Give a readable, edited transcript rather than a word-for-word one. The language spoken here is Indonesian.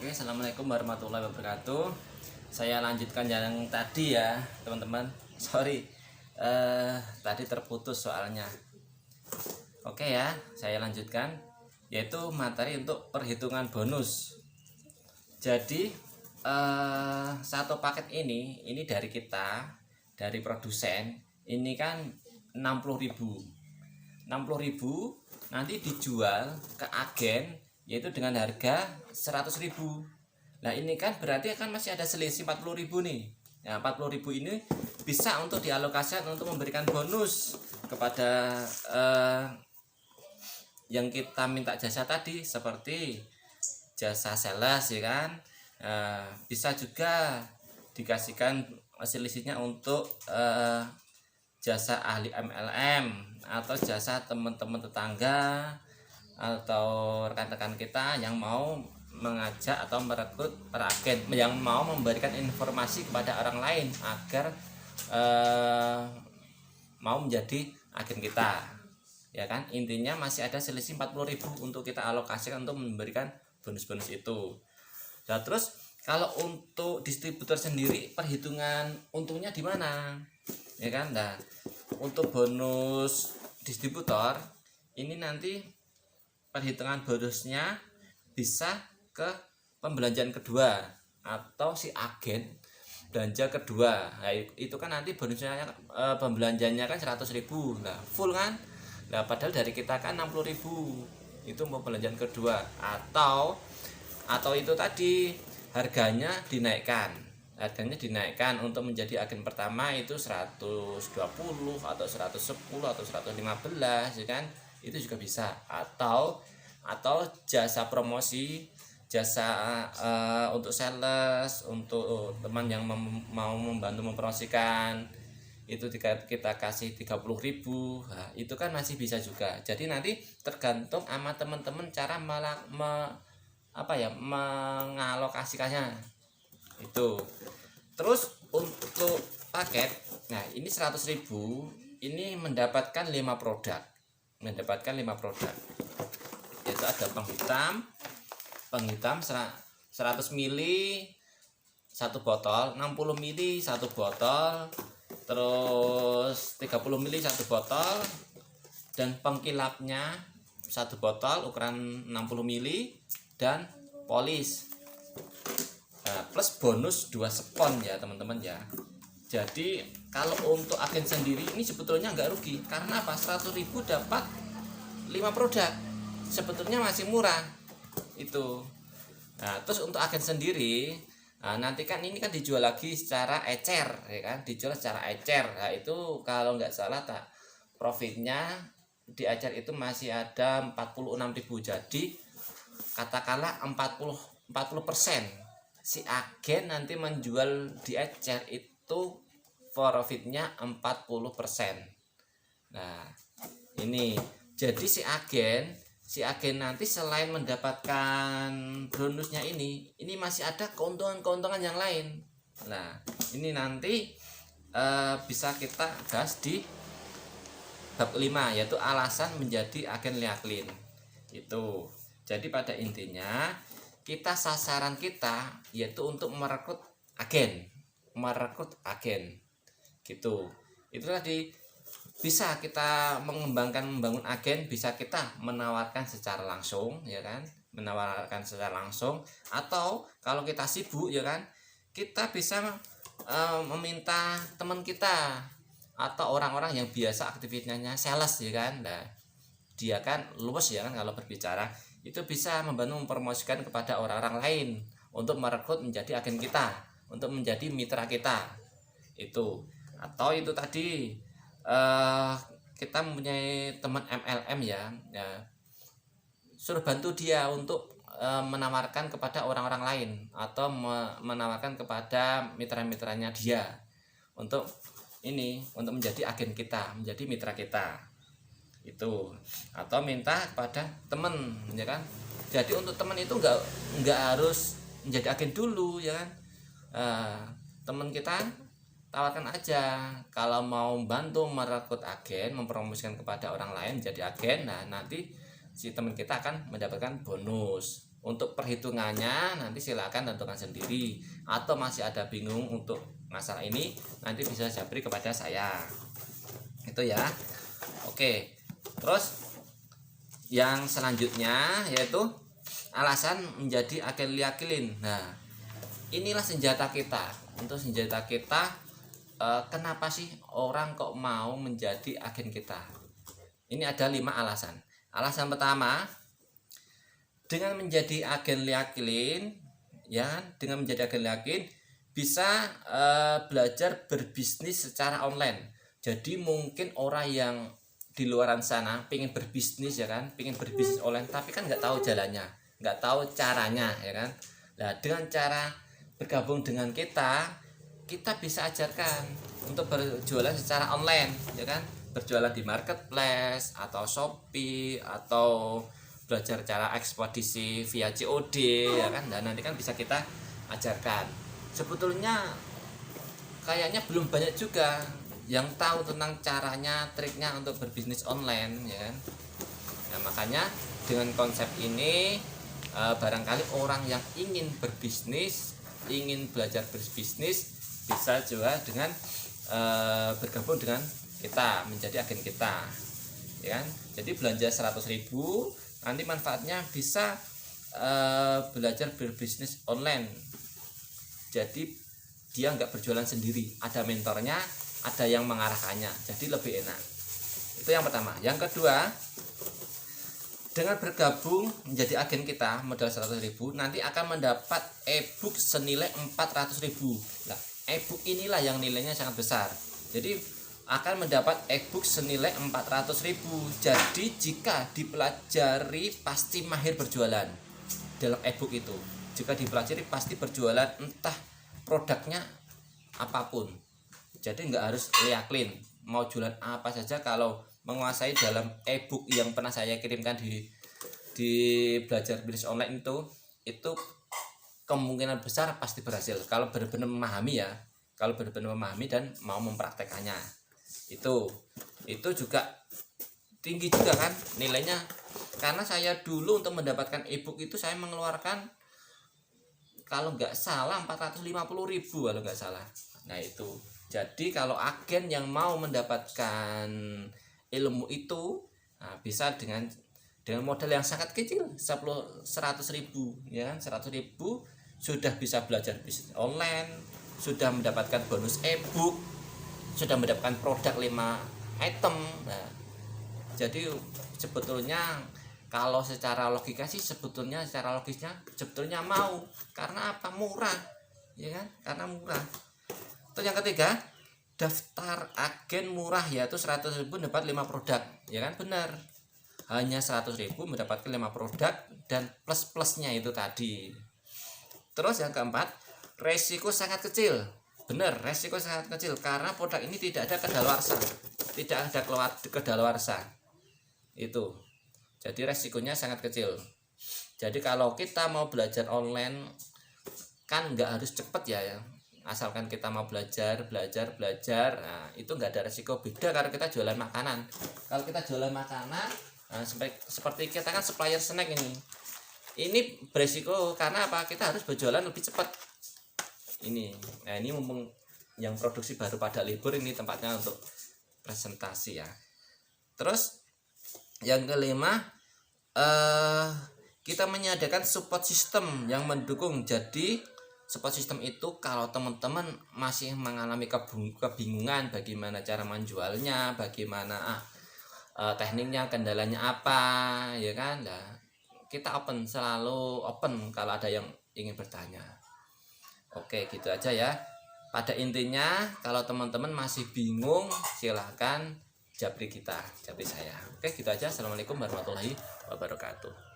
Oke, assalamualaikum warahmatullahi wabarakatuh. Saya lanjutkan yang tadi ya, teman-teman. Sorry, tadi terputus soalnya. Oke ya, saya lanjutkan, yaitu materi untuk perhitungan bonus. Jadi satu paket ini dari kita, dari produsen, ini kan 60.000. 60.000 nanti dijual ke agen yaitu dengan harga 100.000. Nah ini kan berarti akan masih ada selisih 40.000 nih. Nah 40.000 ini bisa untuk dialokasikan untuk memberikan bonus kepada yang kita minta jasa tadi, seperti jasa sales ya kan. Bisa juga dikasihkan selisihnya untuk jasa ahli MLM atau jasa teman-teman tetangga atau rekan-rekan kita yang mau mengajak atau merekrut para agen, yang mau memberikan informasi kepada orang lain agar mau menjadi agen kita, ya kan. Intinya masih ada selisih 40.000 untuk kita alokasikan untuk memberikan bonus-bonus itu. Nah terus kalau untuk distributor sendiri, perhitungan untungnya di mana, ya kan. Nah untuk bonus distributor ini nanti perhitungan bonusnya bisa ke pembelanjaan kedua atau si agen belanja kedua. Nah, itu kan nanti bonusnya pembelanjanya kan 100.000. Nah full kan. Nah padahal dari kita kan 60.000 itu mau belanjaan kedua, atau itu tadi harganya dinaikkan untuk menjadi agen pertama itu 120 atau 110 atau 115 ya kan. Itu juga bisa, atau jasa promosi, jasa untuk sales, untuk teman yang mau membantu mempromosikan itu kita kasih 30.000. Nah, itu kan masih bisa juga. Jadi nanti tergantung sama teman-teman cara mengalokasikannya itu. Terus untuk paket, nah ini 100.000 ini mendapatkan 5 produk, yaitu ada penghitam 100 ml satu botol, 60 ml satu botol, terus 30 ml satu botol, dan pengkilapnya satu botol ukuran 60 ml dan polis. Nah, plus bonus 2 spon ya teman-teman ya. Jadi kalau untuk agen sendiri ini sebetulnya nggak rugi, karena apa? 100.000 dapat 5 produk, sebetulnya masih murah itu. Nah terus untuk agen sendiri, nanti kan ini kan dijual lagi secara ecer ya kan, Nah itu kalau nggak salah profitnya di ecer itu masih ada 46.000. Jadi katakanlah 40% si agen nanti menjual di ecer itu profitnya 40%. Nah ini jadi si agen nanti selain mendapatkan bonusnya ini masih ada keuntungan yang lain. Nah ini nanti bisa kita bahas di bab 5, yaitu alasan menjadi agen Liaklin itu. Jadi pada intinya kita sasaran kita yaitu untuk merekrut agen gitu. Itu tadi bisa kita membangun agen, bisa kita menawarkan secara langsung ya kan, atau kalau kita sibuk ya kan, kita bisa meminta teman kita atau orang-orang yang biasa aktivitasnya sales ya kan. Nah dia kan luwes ya kan kalau berbicara, itu bisa membantu mempromosikan kepada orang-orang lain untuk merekrut menjadi agen kita, untuk menjadi mitra kita itu. Atau itu tadi kita mempunyai teman MLM ya, suruh bantu dia untuk menawarkan kepada orang-orang lain atau menawarkan kepada mitra-mitranya dia untuk menjadi agen kita, menjadi mitra kita itu. Atau minta kepada teman ya kan. Jadi untuk teman itu nggak harus menjadi agen dulu ya kan. Teman kita tawarkan aja kalau mau bantu merekrut agen, mempromosikan kepada orang lain menjadi agen. Nah nanti si teman kita akan mendapatkan bonus Untuk perhitungannya nanti silakan tentukan sendiri, atau masih ada bingung untuk masalah ini nanti bisa japri kepada saya. Itu ya. Oke. Terus yang selanjutnya yaitu alasan menjadi agen liaklin. Nah, inilah senjata kita. Untuk senjata kita, kenapa sih orang kok mau menjadi agen kita? Ini ada 5 alasan. Alasan pertama, dengan menjadi agen liaklin, ya, dengan menjadi agen liaklin bisa belajar berbisnis secara online. Jadi mungkin orang yang di luaran sana pengen berbisnis, ya kan, pengen berbisnis online, tapi kan nggak tahu jalannya, nggak tahu caranya, ya kan. Nah, dengan cara bergabung dengan kita bisa ajarkan untuk berjualan secara online, ya kan, berjualan di marketplace atau Shopee, atau belajar cara ekspedisi via COD, ya kan. Dan nanti kan bisa kita ajarkan. Sebetulnya kayaknya belum banyak juga yang tahu tentang caranya, triknya untuk berbisnis online, ya kan. Nah, makanya dengan konsep ini barangkali orang yang ingin berbisnis, ingin belajar berbisnis, bisa juga dengan bergabung dengan kita, menjadi agen kita, ya kan. Jadi belanja 100.000, nanti manfaatnya bisa belajar berbisnis online. Jadi dia nggak berjualan sendiri, ada mentornya, ada yang mengarahkannya, jadi lebih enak. Itu yang pertama. Yang kedua, dengan bergabung menjadi agen kita modal 100.000, nanti akan mendapat e-book senilai 400.000. Nah, e-book inilah yang nilainya sangat besar. Jadi akan mendapat e-book senilai 400.000. Jadi jika dipelajari pasti mahir berjualan dalam e-book itu. Jika dipelajari pasti berjualan, entah produknya apapun. Jadi nggak harus liaklin, mau jualan apa saja kalau menguasai dalam e-book yang pernah saya kirimkan di belajar bisnis online itu kemungkinan besar pasti berhasil kalau benar-benar memahami, ya. Kalau benar-benar memahami dan mau mempraktekannya. Itu juga tinggi juga kan nilainya. Karena saya dulu untuk mendapatkan e-book itu saya mengeluarkan kalau nggak salah 450.000 kalau nggak salah. Nah, itu. Jadi kalau agen yang mau mendapatkan ilmu itu, nah, bisa dengan modal yang sangat kecil, 100.000, ya kan, 100.000 sudah bisa belajar bisnis online, sudah mendapatkan bonus e-book, sudah mendapatkan produk 5 item. Nah, jadi sebetulnya kalau secara logika sih secara logisnya sebetulnya mau, karena apa? Murah, ya kan, karena murah. Terus yang ketiga, daftar agen murah, yaitu 100.000 dapat 5 produk, ya kan, benar. Hanya 100.000 mendapatkan 5 produk dan plus-plusnya itu tadi. Terus yang keempat, resiko sangat kecil. Benar, resiko sangat kecil karena produk ini tidak ada kedaluarsa. Tidak ada kedaluarsa. Itu. Jadi resikonya sangat kecil. Jadi kalau kita mau belajar online kan nggak harus cepet, ya. Asalkan kita mau belajar, nah, itu nggak ada resiko. Beda kalau kita jualan makanan. Kalau kita jualan makanan, nah, seperti kita kan supplier snack ini beresiko karena apa? Kita harus berjualan lebih cepat. Nah, ini mumpung yang produksi baru pada libur, ini tempatnya untuk presentasi, ya. Terus yang kelima, kita menyediakan support system yang mendukung. Jadi support system itu kalau teman-teman masih mengalami kebingungan bagaimana cara menjualnya, bagaimana tekniknya, kendalanya apa, ya kan. Nah, kita selalu open kalau ada yang ingin bertanya. Oke, gitu aja, ya. Pada intinya kalau teman-teman masih bingung, silahkan japri saya. Oke, gitu aja. Assalamualaikum warahmatullahi wabarakatuh.